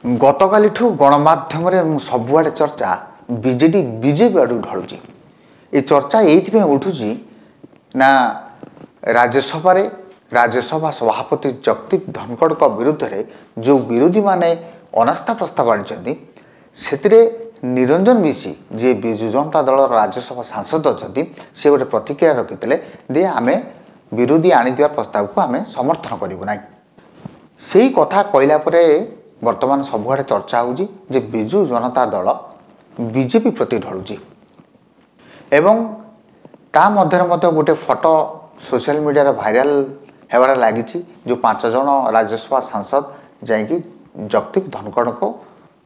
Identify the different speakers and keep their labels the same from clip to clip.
Speaker 1: ଗତକାଲିଠୁ ଗଣମାଧ୍ୟମରେ ସବୁଆଡ଼େ ଚର୍ଚ୍ଚା ବିଜେଡି ବିଜେପି ଆଡ଼କୁ ଢଳୁଛି। ଏ ଚର୍ଚ୍ଚା ଏଇଥିପାଇଁ ଉଠୁଛି ନା ରାଜ୍ୟସଭା ସଭାପତି ଜଗଦୀପ ଧନଖଡ଼ଙ୍କ ବିରୁଦ୍ଧରେ ଯେଉଁ ବିରୋଧୀମାନେ ଅନାସ୍ଥା ପ୍ରସ୍ତାବ ଆଣିଛନ୍ତି ସେଥିରେ ନିରଞ୍ଜନ ମିଶି ଯିଏ ବିଜୁ ଜନତା ଦଳର ରାଜ୍ୟସଭା ସାଂସଦ ଅଛନ୍ତି ସେ ଗୋଟେ ପ୍ରତିକ୍ରିୟା ରଖିଥିଲେ ଯେ ଆମେ ବିରୋଧୀ ଆଣିଥିବା ପ୍ରସ୍ତାବକୁ ଆମେ ସମର୍ଥନ କରିବୁ ନାହିଁ। ସେଇ କଥା କହିଲା ପରେ ବର୍ତ୍ତମାନ ସବୁଆଡ଼େ ଚର୍ଚ୍ଚା ହେଉଛି ଯେ ବିଜୁ ଜନତା ଦଳ ବିଜେପି ପ୍ରତି ଢଳୁଛି ଏବଂ ତା ମଧ୍ୟରେ ମଧ୍ୟ ଗୋଟେ ଫଟୋ ସୋସିଆଲ ମିଡ଼ିଆରେ ଭାଇରାଲ ହେବାରେ ଲାଗିଛି। ଯେଉଁ 5 ଜଣ ରାଜ୍ୟସଭା ସାଂସଦ ଯାଇକି ଜଗଦୀପ ଧନଖଡ଼ଙ୍କୁ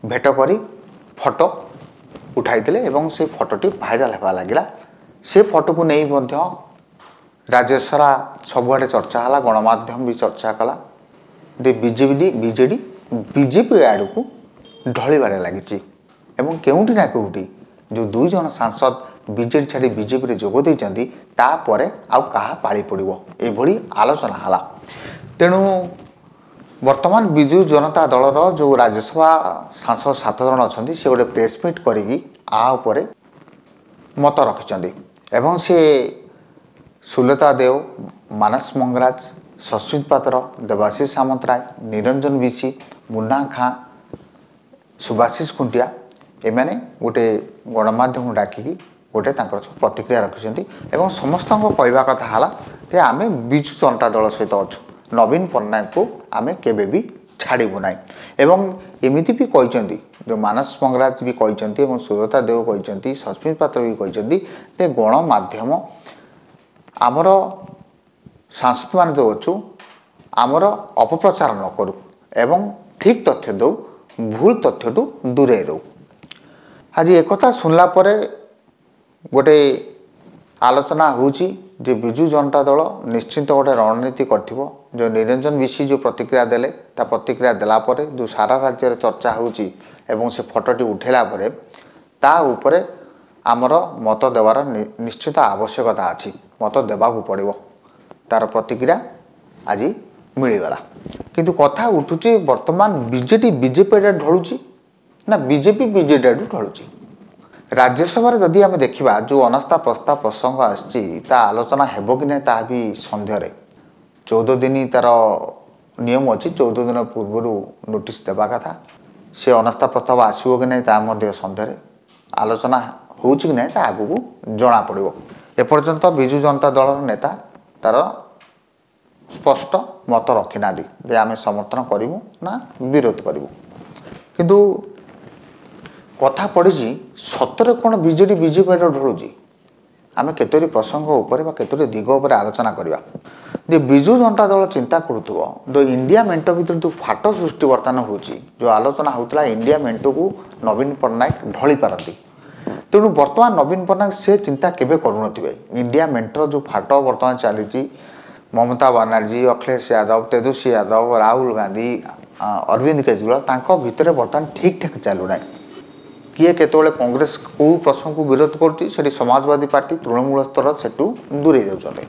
Speaker 1: ଭେଟ କରି ଫଟୋ ଉଠାଇଥିଲେ ଏବଂ ସେ ଫଟୋଟି ଭାଇରାଲ ହେବା ଲାଗିଲା। ସେ ଫଟୋକୁ ନେଇ ମଧ୍ୟ ରାଜ୍ୟସାରା ସବୁଆଡ଼େ ଚର୍ଚ୍ଚା ହେଲା, ଗଣମାଧ୍ୟମ ବି ଚର୍ଚ୍ଚା କଲା ଯେ ବିଜେଡି ବିଜେପି ଆଡ଼କୁ ଢଳିବାରେ ଲାଗିଛି ଏବଂ କେଉଁଠି ନା କେଉଁଠି ଯେଉଁ 2 ଜଣ ସାଂସଦ ବିଜେଡି ଛାଡ଼ି ବିଜେପିରେ ଯୋଗ ଦେଇଛନ୍ତି ତାପରେ ଆଉ କାହା ପାଳି ପଡ଼ିବ ଏଭଳି ଆଲୋଚନା ହେଲା। ତେଣୁ ବର୍ତ୍ତମାନ ବିଜୁ ଜନତା ଦଳର ଯେଉଁ ରାଜ୍ୟସଭା ସାଂସଦ 7 ଜଣ ଅଛନ୍ତି ସେ ଗୋଟେ ପ୍ରେସ୍ ମିଟ୍ କରିକି ଉପରେ ମତ ରଖିଛନ୍ତି ଏବଂ ସେ ସୁଲତା ଦେଓ, ମାନସ ମଙ୍ଗରାଜ, ସସ୍ମିତ ପାତ୍ର, ଦେବାଶିଷ ସାମନ୍ତରାୟ, ନିରଞ୍ଜନ ବିଶି, ମୁନ୍ନା ଖାଁ, ସୁଭାଶିଷ ଖୁଣ୍ଟିଆ ଏମାନେ ଗୋଟେ ଗଣମାଧ୍ୟମକୁ ଡାକିକି ଗୋଟେ ତାଙ୍କର ସବୁ ପ୍ରତିକ୍ରିୟା ରଖିଛନ୍ତି ଏବଂ ସମସ୍ତଙ୍କ କହିବା କଥା ହେଲା ଯେ ଆମେ ବିଜୁ ଜନତା ଦଳ ସହିତ ଅଛୁ, ନବୀନ ପଟ୍ଟନାୟକକୁ ଆମେ କେବେ ବି ଛାଡ଼ିବୁ ନାହିଁ ଏବଂ ଏମିତି ବି କହିଛନ୍ତି ଯେଉଁ ମାନସ ମଙ୍ଗରାଜ ବି କହିଛନ୍ତି ଏବଂ ସୁଲତା ଦେଓ କହିଛନ୍ତି, ସସ୍ମିତ ପାତ୍ର ବି କହିଛନ୍ତି ଯେ ଗଣମାଧ୍ୟମ ଆମର ସାଂସଦମାନେ ଯେଉଁ ଅଛୁ ଆମର ଅପପ୍ରଚାର ନ କରୁ ଏବଂ ଠିକ୍ ତଥ୍ୟ ଦେଉ, ଭୁଲ ତଥ୍ୟଠୁ ଦୂରେଇ ରହୁ। ଆଜି ଏକଥା ଶୁଣିଲା ପରେ ଗୋଟେ ଆଲୋଚନା ହେଉଛି ଯେ ବିଜୁ ଜନତା ଦଳ ନିଶ୍ଚିନ୍ତ ଗୋଟେ ରଣନୀତି କରିଥିବ। ଯେଉଁ ନିରଞ୍ଜନ ବିଶି ଯେଉଁ ପ୍ରତିକ୍ରିୟା ଦେଲେ ତା ପ୍ରତିକ୍ରିୟା ଦେଲା ପରେ ଯେଉଁ ସାରା ରାଜ୍ୟରେ ଚର୍ଚ୍ଚା ହେଉଛି ଏବଂ ସେ ଫଟୋଟି ଉଠାଇଲା ପରେ ତା ଉପରେ ଆମର ମତ ଦେବାର ନିଶ୍ଚିତ ଆବଶ୍ୟକତା ଅଛି, ମତ ଦେବାକୁ ପଡ଼ିବ। ତାର ପ୍ରତିକ୍ରିୟା ଆଜି ମିଳିଗଲା। କିନ୍ତୁ କଥା ଉଠୁଛି ବର୍ତ୍ତମାନ ବିଜେଡି ବିଜେପି ଆଡ଼େ ଢଳୁଛି ନା ବିଜେପି ବିଜେଡି ଆଡ଼କୁ ଢଳୁଛି। ରାଜ୍ୟସଭାରେ ଯଦି ଆମେ ଦେଖିବା ଯେଉଁ ଅନାସ୍ଥା ପ୍ରସ୍ତାବ ପ୍ରସଙ୍ଗ ଆସିଛି ତା ଆଲୋଚନା ହେବ କି ନାହିଁ ତାହା ବି ସନ୍ଦେହରେ। 14 ଦିନ ତାର ନିୟମ ଅଛି, 14 ଦିନ ପୂର୍ବରୁ ନୋଟିସ୍ ଦେବା କଥା। ସେ ଅନାସ୍ଥା ପ୍ରସ୍ତାବ ଆସିବ କି ନାହିଁ ତାହା ମଧ୍ୟ ସନ୍ଦେହରେ। ଆଲୋଚନା ହେଉଛି କି ନାହିଁ ତା ଆଗକୁ ଜଣାପଡ଼ିବ। ଏପର୍ଯ୍ୟନ୍ତ ବିଜୁ ଜନତା ଦଳର ନେତା ତାର ସ୍ପଷ୍ଟ ମତ ରଖିନାହାନ୍ତି ଯେ ଆମେ ସମର୍ଥନ କରିବୁ ନା ବିରୋଧ କରିବୁ। କିନ୍ତୁ କଥା ପଡ଼ିଛି ସତରେ କ'ଣ ବିଜେଡି ବିଜେପି ଆଡ଼େ ଢଳୁଛି। ଆମେ କେତୋଟି ପ୍ରସଙ୍ଗ ଉପରେ ବା କେତୋଟି ଦିଗ ଉପରେ ଆଲୋଚନା କରିବା ଯେ ବିଜୁ ଜନତା ଦଳ ଚିନ୍ତା କରୁଥିବ ଯେଉଁ ଇଣ୍ଡିଆ ମେଣ୍ଟ ଭିତରେ ଯେଉଁ ଫାଟ ସୃଷ୍ଟି ବର୍ତ୍ତମାନ ହେଉଛି, ଯେଉଁ ଆଲୋଚନା ହେଉଥିଲା ଇଣ୍ଡିଆ ମେଣ୍ଟକୁ ନବୀନ ପଟ୍ଟନାୟକ ଢଳି ପାରନ୍ତି। ତେଣୁ ବର୍ତ୍ତମାନ ନବୀନ ପଟ୍ଟନାୟକ ସେ ଚିନ୍ତା କେବେ କରୁନଥିବେ। ଇଣ୍ଡିଆ ମେଣ୍ଟର ଯେଉଁ ଫାଟ ବର୍ତ୍ତମାନ ଚାଲିଛି, ମମତା ବାନାର୍ଜୀ, ଅଖିଳେଶ ଯାଦବ, ତେଜସ୍ୱୀ ଯାଦବ, ରାହୁଲ ଗାନ୍ଧୀ, ଅରବିନ୍ଦ କେଜରିୱାଲ ତାଙ୍କ ଭିତରେ ବର୍ତ୍ତମାନ ଠିକ୍ ଠାକ୍ ଚାଲୁନାହିଁ। କିଏ କେତେବେଳେ କଂଗ୍ରେସ କେଉଁ ପ୍ରସଙ୍ଗକୁ ବିରୋଧ କରୁଛି ସେଠି ସମାଜବାଦୀ ପାର୍ଟି ତୃଣମୂଳ ସ୍ତର ସେଠୁ ଦୂରେଇ ଯାଉଛନ୍ତି।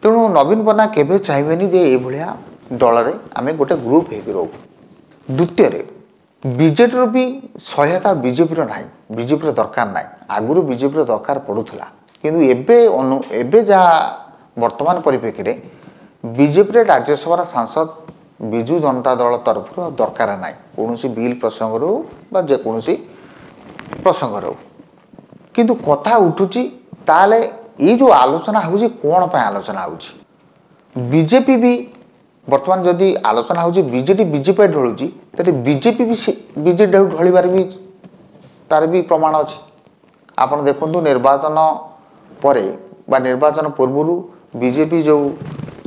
Speaker 1: ତେଣୁ ନବୀନ ପଟ୍ଟନାୟକ କେବେ ଚାହିଁବେନି ଯେ ଏଇଭଳିଆ ଦଳରେ ଆମେ ଗୋଟେ ଗ୍ରୁପ୍ ହେଇକି ରହୁ। ଦ୍ୱିତୀୟରେ ବିଜେଡ଼ିର ବି ସହାୟତା ବିଜେପିର ନାହିଁ, ବିଜେପିର ଦରକାର ନାହିଁ। ଆଗରୁ ବିଜେପିର ଦରକାର ପଡ଼ୁଥିଲା କିନ୍ତୁ ଏବେ ଯାହା ବର୍ତ୍ତମାନ ପରିପ୍ରେକ୍ଷୀରେ ବିଜେପିରେ ରାଜ୍ୟସଭାର ସାଂସଦ ବିଜୁ ଜନତା ଦଳ ତରଫରୁ ଦରକାର ନାହିଁ, କୌଣସି ବିଲ୍ ପ୍ରସଙ୍ଗରୁ ବା ଯେକୌଣସି ପ୍ରସଙ୍ଗରେ ହେଉ। କିନ୍ତୁ କଥା ଉଠୁଛି ତାହେଲେ ଏଇ ଯେଉଁ ଆଲୋଚନା ହେଉଛି କ'ଣ ପାଇଁ ଆଲୋଚନା ହେଉଛି। ବିଜେପି ବି ବର୍ତ୍ତମାନ ଯଦି ଆଲୋଚନା ହେଉଛି ବିଜେଡି ବିଜେପି ଢଳୁଛି ତାହେଲେ ବିଜେପି ବି ବିଜେଡି ଢଳିବାରେ ବି ତାର ବି ପ୍ରମାଣ ଅଛି। ଆପଣ ଦେଖନ୍ତୁ ନିର୍ବାଚନ ପରେ ବା ନିର୍ବାଚନ ପୂର୍ବରୁ ବିଜେପି ଯେଉଁ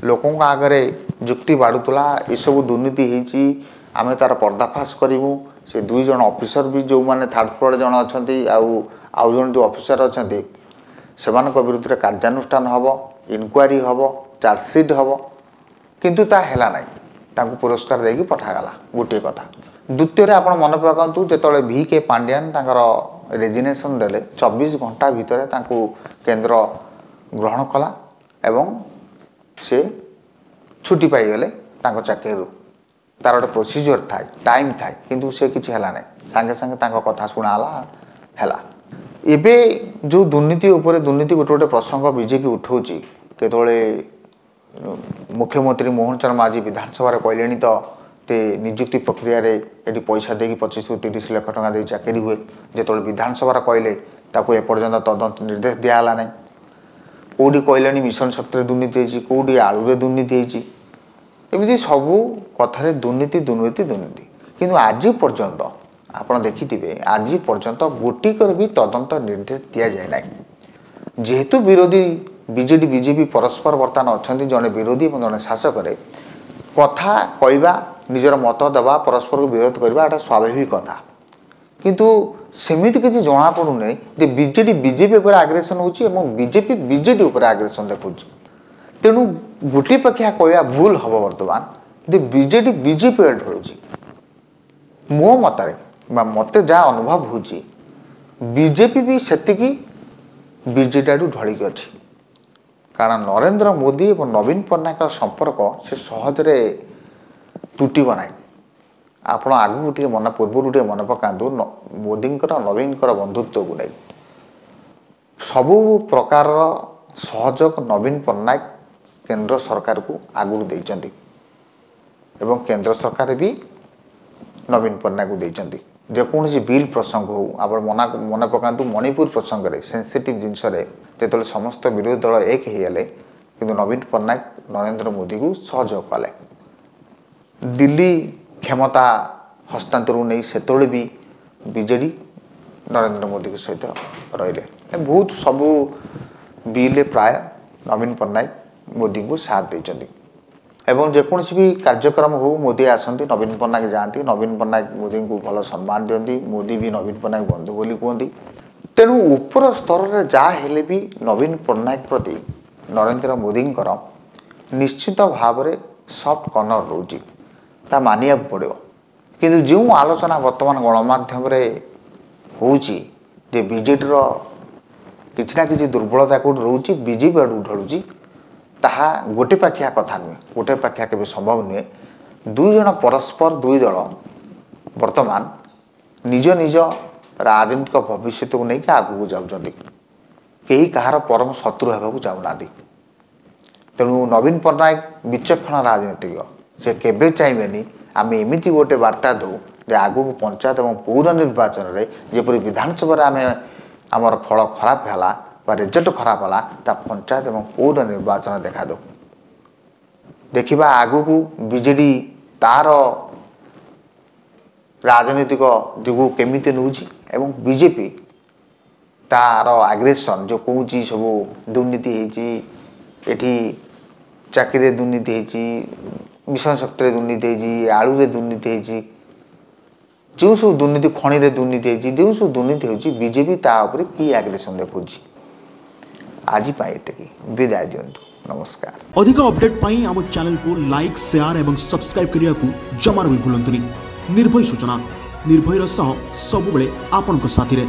Speaker 1: ଲୋକଙ୍କ ଆଗରେ ଯୁକ୍ତି ବାଢ଼ୁଥିଲା ଏସବୁ ଦୁର୍ନୀତି ହେଇଛି ଆମେ ତାର ପର୍ଦ୍ଦାଫାଶ କରିବୁ। ସେ 2 ଜଣ ଅଫିସର ବି ଯେଉଁମାନେ ଥାର୍ଡ଼ ଫ୍ଲୋରରେ ଜଣେ ଅଛନ୍ତି ଆଉ ଜଣେ ଯେଉଁ ଅଫିସର ଅଛନ୍ତି ସେମାନଙ୍କ ବିରୁଦ୍ଧରେ କାର୍ଯ୍ୟାନୁଷ୍ଠାନ ହେବ, ଇନକ୍ୱାରି ହେବ, ଚାର୍ଜସିଟ୍ ହେବ। କିନ୍ତୁ ତା ହେଲା ନାହିଁ, ତାଙ୍କୁ ପୁରସ୍କାର ଦେଇକି ପଠାଗଲା ଗୋଟିଏ କଥା। ଦ୍ୱିତୀୟରେ ଆପଣ ମନେ ପକାନ୍ତୁ ଯେତେବେଳେ VK ପାଣ୍ଡିଆନ ତାଙ୍କର ରେଜିଗ୍ନେସନ୍ ଦେଲେ 24 ଘଣ୍ଟା ଭିତରେ ତାଙ୍କୁ କେନ୍ଦ୍ର ଗ୍ରହଣ କଲା ଏବଂ ସେ ଛୁଟି ପାଇଗଲେ ତାଙ୍କ ଚାକିରିରୁ। तार गोटे प्रोसीजर थाए टाइम थाए किंतु से किसी है ना सांगे सांगे कथा शुणाला है एबे जो दुर्नीति उपर दुर्नीति गोटे गोटे प्रसंग बीजेपी उठाऊँगी केतले मुख्यमंत्री मोहन चरण माझी विधानसभा कहले तो ते निजुक्ति प्रक्रिया रे एटी पैसा देकी 25 ରୁ 30 लाख टका दे चाकरी हुए जो विधानसभा कहले ताको एपर्यंत तदंत निर्देश दिहला ना कौटी कहले मिशन शक्ति दुर्नीति कौटी आलू दुर्नीति एमती सबू कथार दुर्नीति दुर्नीति दुर्नीति किंतु आज पर्यंत आप देखिथे आज पर्यंत गोटिकर भी तदंत निर्देश दि जाए ना जेहेतु विरोधी बीजेडी बीजेपी परस्पर बर्तमान अच्छा जड़े विरोधी और जड़े शासक कथा कहवा निजर मत देवा परस्पर को विरोध करवा एटा स्वाभाविक कथा किंतु सेमिति किसी जना पड़ूना जे बीजेडी बीजेपी उपर आग्रेसन होची एवं बीजेपी बीजेडी उपर आग्रेसन देखुची तेणु गोटे पक्षिया कहवा भूल हम बर्तमान जे बीजेडी बीजेपी ढलुची मो मतरे मत जहाँ अनुभव होची बीजेपी भी सेतिकी बीजेडी आड़ू ढलिक अच्छी कारण नरेंद्र मोदी और नवीन पट्टनायक संपर्क से सहजरे टूटब ना आप आगू टे मन पूर्व मन पकातु मोदी नवीन बंधुत्व को नहीं सबू प्रकार सहयोग नवीन पट्टनायक केंद्र सरकार को आगु देइचंती एवं केंद्र सरकार भी नवीन पट्टनायक को देइचंती जेकोसी बिल प्रसंग हो आप मन पकातु मणिपुर प्रसंग में सेंसिटिव जिनस जो समस्त विरोधी दल एक होगले कि नवीन पट्टनायक नरेंद्र मोदी को सहयोग कले दिल्ली क्षमता हस्तांतर नहीं से भी बीजेडी नरेंद्र मोदी के सहित रही बहुत सबू बिल प्राय नवीन पट्टनायक मोदी को साथ देते एवं जेकोसी भी कार्यक्रम हो मोदी आसती नवीन पट्टनायक जाती नवीन पट्टनायक मोदी को भल सम्मान दिखती मोदी भी नवीन पट्टनायक बंधु बोली कहती तेणु ऊपर स्तर में जहाँ भी नवीन पट्टनायक प्रति नरेंद्र मोदी निश्चित भाव में सफ्ट कर्नर रोचे ता मानिया पड़ो किंतु जो आलोचना वर्तमान गणमाध्यम होची बीजेडी किसी ना कि दुर्बलता कौट रोचे बीजेपी आड़ ढलुची ताहा गोटे पाखिया कथा नुहे गोटे पाखिया के संभव नुहे दुई जन परस्पर दुई दल वर्तमान निज निज राजनीतिक भविष्य को लेकिन आगू जाऊँच कई कहार परम शत्रु होगा चाहूना तेणु नवीन पट्टनायक विचक्षण राजनीतिक से केवे चाहिए आम एमती गोटे वार्ता दो जे आगू पंचायत और पौर निर्वाचन में जपरी विधानसभा आम आमर फल खराब है रिजल्ट खराब है ता पंचायत और पौर निर्वाचन देखा दो देखा आगू को बीजेडी तार राजनीतिक दिगू केमिति नौची एवं बीजेपी तार आग्रेसन जो कौन सब दुर्नीति एठी चाकरी दुर्नीति मिशन शक्ति दुर्नीति आलू दुर्नीति जो सब दुर्नीति खनि दुर्नीति जो सब दुर्नीति होची बीजेपी तापर कि आग्रेसन देखुँ आज विदाय दिंतु नमस्कार।
Speaker 2: अधिक अपडेट पाई आम चैनल को लाइक शेयर एवं सब्सक्राइब करने को जमार भी भूलंतुनि। निर्भय सूचना निर्भयर सह सबुबले आपनक साथी रे।